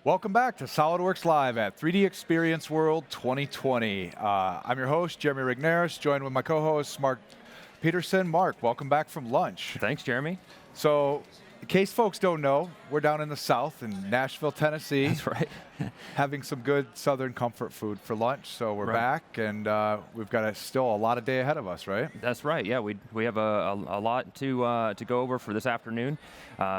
Welcome back to Solidworks Live at 3D Experience World 2020. I'm your host, Jeremy Regnerus, joined with my co-host, Mark Peterson. Mark, welcome back from lunch. Thanks, Jeremy. So, in case folks don't know, we're down in the South in Nashville, Tennessee. That's right. Having some good Southern comfort food for lunch. So we're back, and we've got still a lot of day ahead of us, right? That's right. Yeah, we have a lot to go over for this afternoon.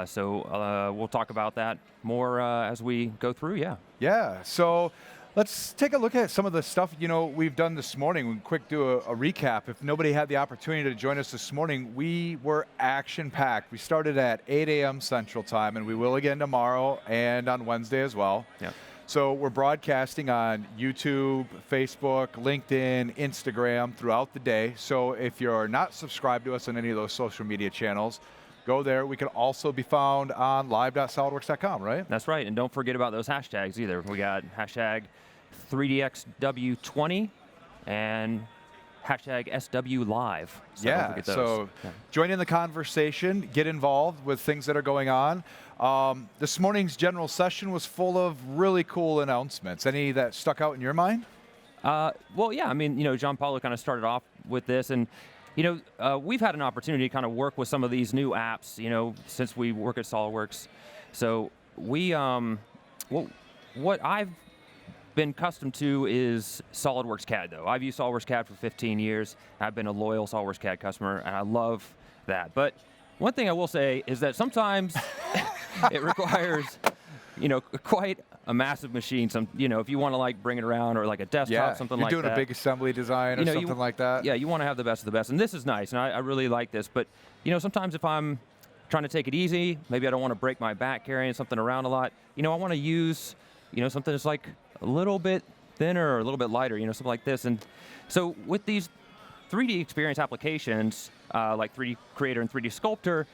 So we'll talk about that more as we go through. Yeah. Yeah. So let's take a look at some of the stuff we've done this morning. We'll quick do a recap. If nobody had the opportunity to join us this morning, we were action-packed. We started at 8 a.m. Central Time, and we will again tomorrow and on Wednesday as well. Yeah. So we're broadcasting on YouTube, Facebook, LinkedIn, Instagram throughout the day. So if you're not subscribed to us on any of those social media channels, go there. We can also be found on live.solidworks.com, right? That's right. And don't forget about those hashtags either. We got hashtag 3DXW20 and hashtag SWLive. So don't forget those. Join in the conversation, get involved with things that are going on. This morning's general session was full of really cool announcemements. Any that stuck out in your mind? Well, yeah, I mean, John Paulo kind of started off with this, and we've had an opportunity to kind of work with some of these new apps, since we work at SolidWorks. So we, what I've been accustomed to is SolidWorks CAD, though. I've used SolidWorks CAD for 15 years. I've been a loyal SolidWorks CAD customer, and I love that. But one thing I will say is that sometimes it requires, quite a massive machine. If you want to bring it around or like a desktop, something like that. You're doing a big assembly design or something like that. Yeah, you want to have the best of the best, and this is nice, and I really like this. But sometimes if I'm trying to take it easy, maybe I don't want to break my back carrying something around a lot. I want to use something that's like a little bit thinner or a little bit lighter, something like this. And so with these 3D experience applications like 3D Creator and 3D Sculptor,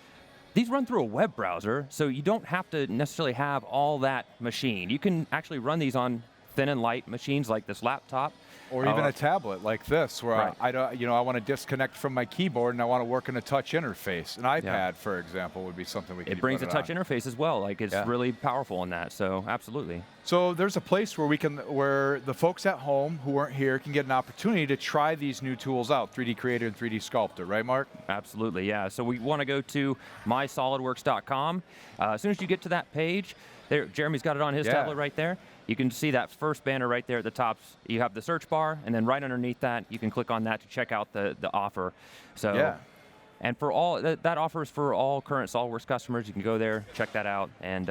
these run through a web browser, so you don't have to necessarily have all that machine. You can actually run these on thin and light machines like this laptop. Or even a tablet like this, where right. I want to disconnect from my keyboard and I want to work in a touch interface. An iPad, for example, would be something we could. It brings a touch interface as well. It's really powerful in that. So absolutely. So there's a place where the folks at home who weren't here can get an opportunity to try these new tools out, 3D Creator and 3D Sculptor, right, Mark? Absolutely, yeah. So we want to go to mysolidworks.com. As soon as you get to that page, there, Jeremy's got it on his tablet right there. You can see that first banner right there at the top. You have the search bar, and then right underneath that, you can click on that to check out the offer. So, and for all that offer is for all current SolidWorks customers. You can go there, check that out, and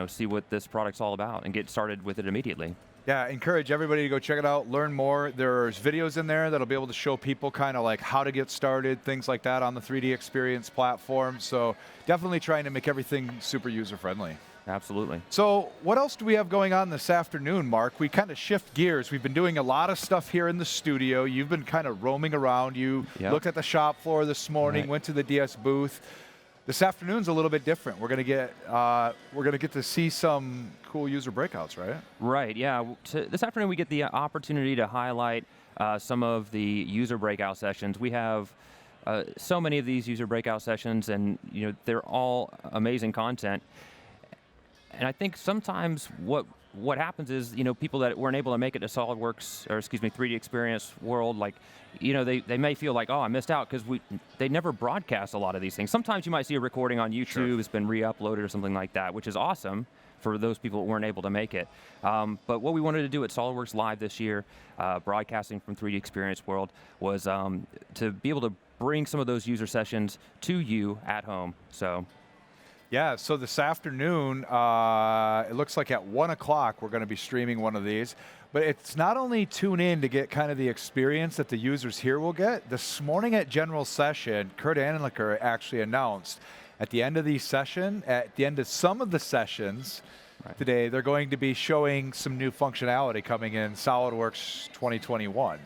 see what this product's all about, and get started with it immediately. Yeah, encourage everybody to go check it out, learn more. There's videos in there that'll be able to show people kind of like how to get started, things like that on the 3D Experience platform. So definitely trying to make everything super user-friendly. Absolutely. So what else do we have going on this afternoon, Mark? We kind of shift gears. We've been doing a lot of stuff here in the studio. You've been kind of roaming around. You looked at the shop floor this morning, went to the DS booth. This afternoon's a little bit different. We're gonna get to see some cool user breakouts, right? Right. Yeah. This afternoon we get the opportunity to highlight some of the user breakout sessions. We have so many of these user breakout sessions, and they're all amazing content. And I think sometimes what happens is, people that weren't able to make it to SolidWorks, or excuse me, 3D Experience World, they may feel like, oh, I missed out because they never broadcast a lot of these things. Sometimes you might see a recording on YouTube, it's been re-uploaded or something like that, which is awesome for those people that weren't able to make it. But what we wanted to do at SolidWorks Live this year, broadcasting from 3D Experience World, was to be able to bring some of those user sessions to you at home. So. Yeah, so this afternoon, it looks like at 1 o'clock we're going to be streaming one of these. But it's not only tune in to get kind of the experience that the users here will get. This morning at General Session, Kurt Anliker actually announced at the end of some of the sessions today, they're going to be showing some new functionality coming in SolidWorks 2021.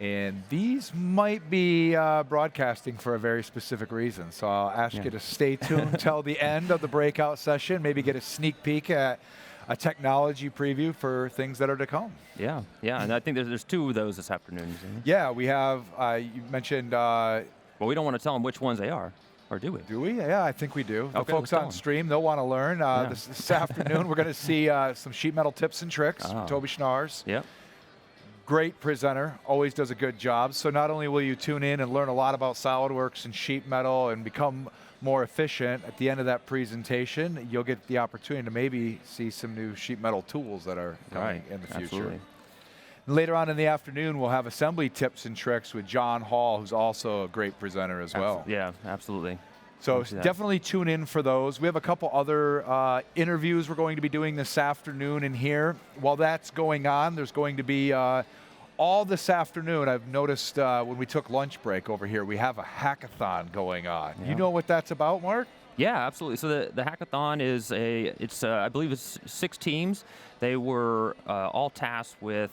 And these might be broadcasting for a very specific reason. So I'll ask you to stay tuned until the end of the breakout session, maybe get a sneak peek at a technology preview for things that are to come. Yeah, and I think there's two of those this afternoon. Yeah, we have, you mentioned... well, we don't want to tell them which ones they are. Or do we? Do we? Yeah, I think we do. The Okay, folks let's tell on 'em. stream, they'll want to learn. This afternoon, we're going to see some sheet metal tips and tricks from Toby Schnars. Yep. Great presenter, always does a good job. So not only will you tune in and learn a lot about SolidWorks and sheet metal and become more efficient, at the end of that presentation, you'll get the opportunity to maybe see some new sheet metal tools that are coming in the future. Absolutely. Later on in the afternoon, we'll have assembly tips and tricks with John Hall, who's also a great presenter as well. Yeah, absolutely. So definitely tune in for those. We have a couple other interviews we're going to be doing this afternoon in here. While that's going on, there's going to be all this afternoon. I've noticed when we took lunch break over here, we have a hackathon going on. Yeah. You know what that's about, Mark? Yeah, absolutely. So the hackathon is I believe it's 6 teams. They were all tasked with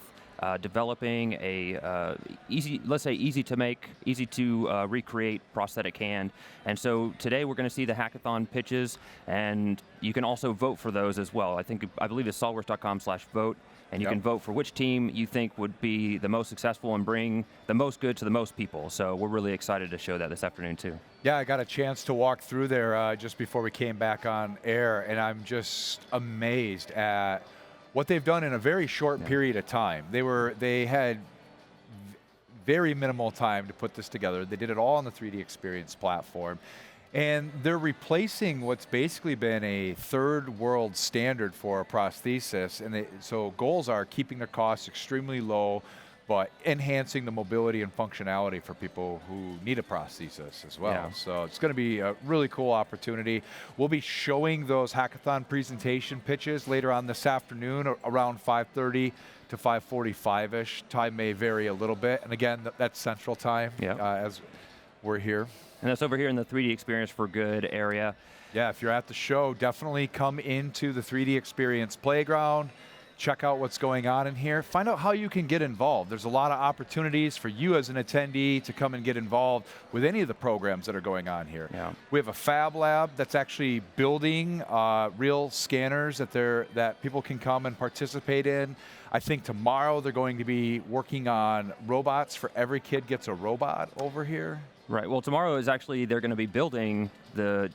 developing a easy to make, easy to recreate prosthetic hand. And so today we're going to see the hackathon pitches, and you can also vote for those as well. I believe it's solidworks.com/vote, and you can vote for which team you think would be the most successful and bring the most good to the most people. So we're really excited to show that this afternoon too. Yeah, I got a chance to walk through there just before we came back on air, and I'm just amazed at what they've done in a very short period of time. They had very minimal time to put this together. They did it all on the 3DEXPERIENCE platform. And they're replacing what's basically been a third world standard for a prosthesis. And so goals are keeping their costs extremely low, but enhancing the mobility and functionality for people who need a prosthesis as well. Yeah. So it's going to be a really cool opportunity. We'll be showing those hackathon presentation pitches later on this afternoon around 5:30 to 5:45-ish. Time may vary a little bit. And again, that's Central Time as we're here. And that's over here in the 3DEXPERIENCE for Good area. Yeah, if you're at the show, definitely come into the 3DEXPERIENCE playground. Check out what's going on in here. Find out how you can get involved. There's a lot of opportunities for you as an attendee to come and get involved with any of the programs that are going on here. Yeah. We have a fab lab that's actually building real scanners that people can come and participate in. I think tomorrow they're going to be working on robots for every kid gets a robot over here. Right. Well, tomorrow is actually they're going to be building the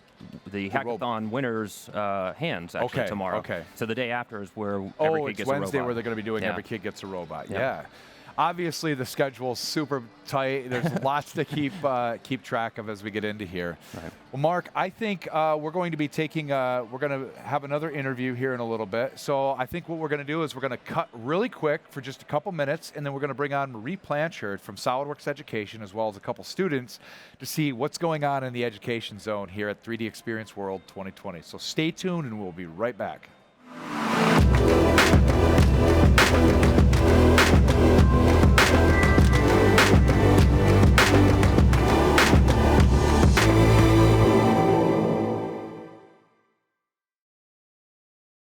hackathon winners' hands actually tomorrow. Okay. So the day after is where every kid gets a robot. It's Wednesday where they're going to be doing every kid gets a robot. Yeah. Obviously, the schedule's super tight. There's lots to keep track of as we get into here. Right. Well, Mark, I think we're going to be we're going to have another interview here in a little bit. So I think what we're going to do is we're going to cut really quick for just a couple minutes, and then we're going to bring on Marie Blanchard from SolidWorks Education, as well as a couple students, to see what's going on in the education zone here at 3DEXPERIENCE World 2020. So stay tuned, and we'll be right back.